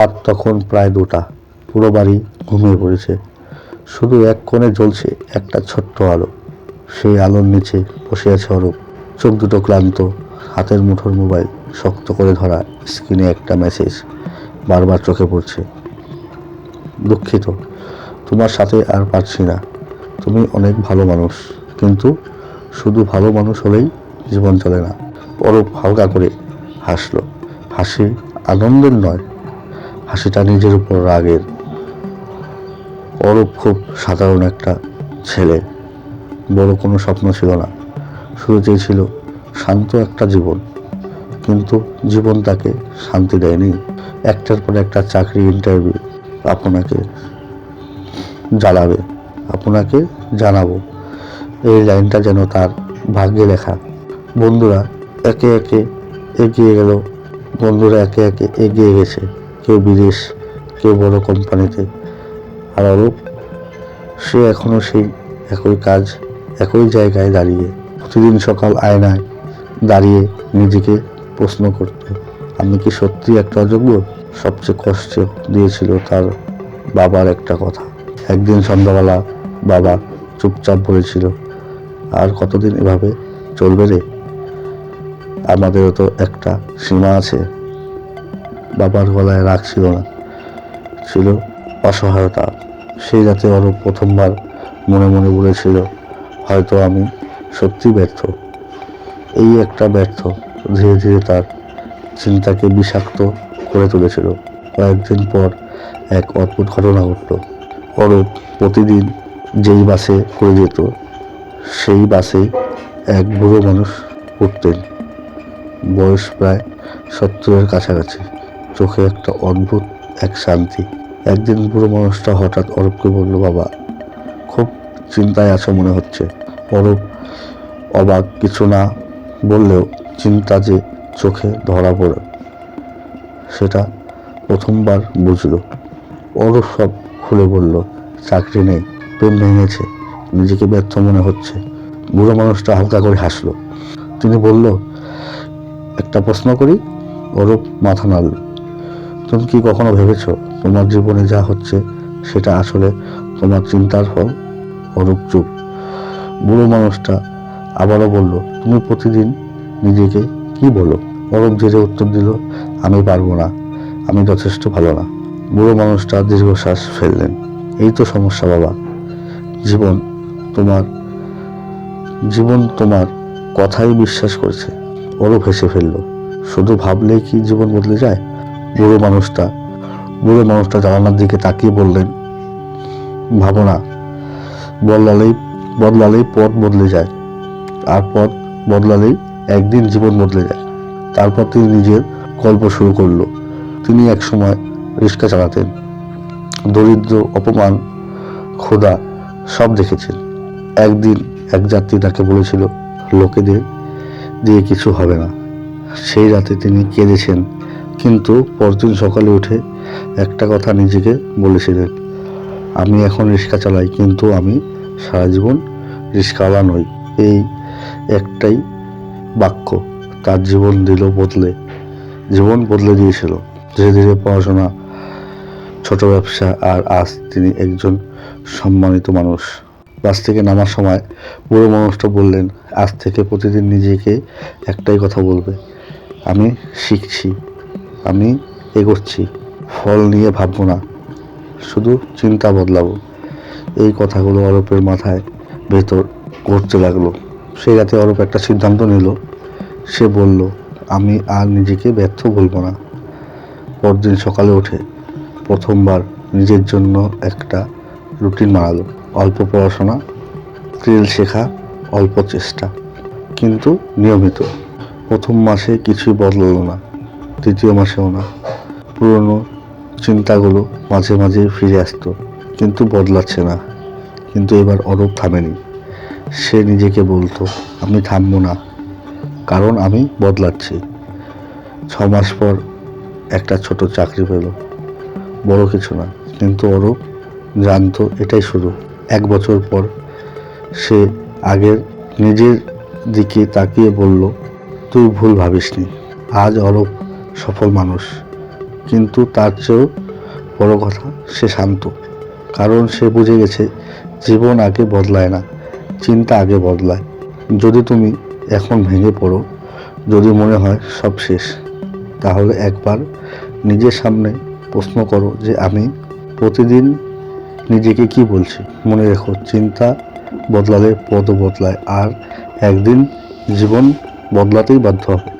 রাত তখন প্রায় 2টা। পুরো বাড়ি ঘুমিয়ে পড়েছে। শুধু এক কোণে জ্বলছে একটা ছোট্ট আলো। সেই আলোর নিচে বসে আছে অরূপ। চোখ দুটো ক্লান্ত, হাতের মুঠোর মোবাইল শক্ত করে ধরা। স্ক্রিনে একটা মেসেজ বারবার চোখে পড়ছে। দুঃখিত, তোমার সাথে আর পারছি না। তুমি অনেক ভালো মানুষ, কিন্তু শুধু ভালো মানুষ হলেই জীবন চলে না। অরূপ হালকা করে হাসলো। হাসি আনন্দের নয়, হাসিটা নিজের উপর রাগের। অরূপ খুব সাধারণ একটা ছেলে। বড় কোনো স্বপ্ন ছিল না, শুধু চেয়েছিল শান্ত একটা জীবন। কিন্তু জীবন তাকে শান্তি দেয়নি। একটার পর একটা চাকরি, ইন্টারভিউ। আপনাকে জ্বালাবে, আপনাকে জানাবো, এই লাইনটা যেন তার ভাগ্যে লেখা। বন্ধুরা একে একে এগিয়ে গেল। বন্ধুরা একে একে এগিয়ে গেছে, কেউ বিদেশ, কেউ বড় কোম্পানিতে। আর অরূপ, সে এখনো সেই একই কাজ, একই জায়গায় দাঁড়িয়ে। প্রতিদিন সকাল আয়নায় দাঁড়িয়ে নিজেকে প্রশ্ন করতে, আমি কি সত্যি একটা অযোগ্য? সবচেয়ে কষ্ট দিয়েছিল তার বাবার একটা কথা। একদিন সন্ধ্যাবেলা বাবা চুপচাপ বলেছিল, আর কতদিন এভাবে চলবে রে? আমাদেরও তো একটা সীমা আছে। বাবার গলায় রাগ ছিল না, ছিল অসহায়তা। সেই রাতে অরূপ প্রথমবার মনে মনে বলেছিল, হয়তো আমি সত্যি ব্যর্থ। এই একটা ব্যর্থ ধীরে ধীরে তার চিন্তাকে বিষাক্ত করে তুলেছিল। কয়েকদিন পর এক অদ্ভুত ঘটনা ঘটল। অরূপ প্রতিদিন যেই বাসে করে যেত, সেই বাসেই এক বুড়ো মানুষ উঠতেন। বয়স প্রায় 70-এর কাছাকাছি, চোখে একটা অদ্ভুত এক শান্তি। একদিন বুড়ো মানুষটা হঠাৎ অরূপকে বলল, বাবা, খুব চিন্তায় আছো মনে হচ্ছে। অরূপ অবাক, কিছু না বললেও চিন্তা যে চোখে ধরা পড়ে সেটা প্রথমবার বুঝল। অরূপ সব খুলে বলল, চাকরি নেই, প্রেম ভেঙেছে, নিজেকে ব্যর্থ মনে হচ্ছে। বুড়ো মানুষটা হালকা করে হাসলো। তিনি বলল, একটা প্রশ্ন করি? অরূপ মাথা নাড়ল। তুমি কি কখনো ভেবেছ তোমার জীবনে যা হচ্ছে সেটা আসলে তোমার চিন্তার ফল? অরূপ চুপ। বুড়ো মানুষটা আবারও বলল, তুমি প্রতিদিন নিজেকে কি বলো? অরূপ ধীরে উত্তর দিল, আমি পারবো না, আমি যথেষ্ট ভালো না। বুড়ো মানুষটা দীর্ঘশ্বাস ফেললেন। এই তো সমস্যা বাবা, জীবন তোমার জীবন তোমার কথাই বিশ্বাস করছে। অরূপ হেসে ফেলল। শুধু ভাবলেই কি জীবন বদলে যায়? বুড়ো মানুষটা জানালার দিকে তাকিয়ে বললেন, ভাবো না, বদলালেই পথ বদলে যায়, আর পথ বদলালেই একদিন জীবন বদলে যায়। তারপর তিনি নিজের গল্প শুরু করলো। তিনি একসময় রিক্সা চালাতেন। দরিদ্র, অপমান, ক্ষুধা সব দেখেছেন। একদিন এক যাত্রী তাকে বলেছিল, লোকেদের দিয়ে কিছু হবে না। সেই রাতে তিনি কেঁদেছেন, কিন্তু পরদিন সকালে উঠে একটা কথা নিজেকে বলেছিলেন, আমি এখন রিক্সা চালাই, কিন্তু আমি সারা জীবন রিক্সাওয়ালা নই। এই একটাই বাক্য তার জীবন বদলে দিয়েছিল। ধীরে ধীরে পড়াশোনা, ছোট ব্যবসা, আর আজ তিনি একজন সম্মানিত মানুষ। বাস থেকে নামার সময় বুড়ো মানুষটা বললেন, আজ থেকে প্রতিদিন নিজেকে একটাই কথা বলবে, আমি শিখছি, আমি এগোচ্ছি, ফল নিয়ে ভাববো না, শুধু চিন্তা বদলাবো। এই কথাগুলো অরূপের মাথায় ভেতর ঘুরতে লাগলো। সেই রাতে অরূপ একটা সিদ্ধান্ত নিল। সে বলল, আমি আর নিজেকে ব্যর্থ বলবো না। পরদিন সকালে উঠে প্রথমবার নিজের জন্য একটা রুটিন বানালো। অল্প পড়াশোনা, স্কিল শেখা, অল্প চেষ্টা, কিন্তু নিয়মিত। প্রথম মাসে কিছুই বদলালো না, দ্বিতীয় মাসেও না। পুরনো চিন্তাগুলো মাঝে মাঝে ফিরে আসতো, কিন্তু বদলাচ্ছে না। কিন্তু এবার অরূপ থামেনি। সে নিজেকে বলতো, আমি থামবো না, কারণ আমি বদলাচ্ছি। 6 মাস পর একটা ছোট চাকরি পেল। বড় কিছু না, কিন্তু অরূপ জানতো এটাই শুরু। 1 বছর পর সে আগের নিজের দিকে তাকিয়ে বলল, তুই ভুল ভাবিসনি। আজ অরূপ সফল মানুষ, কিন্তু তার চেয়েও বড় কথা, সে শান্ত। কারণ সে বুঝে গেছে জীবন আগে বদলায় না, চিন্তা আগে বদলায়। যদি তুমি এখন ভেঙে পড়ো, যদি মনে হয় সব শেষ, তাহলে একবার নিজের সামনে প্রশ্ন করো যে আমি প্রতিদিন নিজেকে কি বলছি। মনে রেখো, চিন্তা বদলালে পদও বদলায়, আর একদিন জীবন বদলাতেই বাধ্য হবে।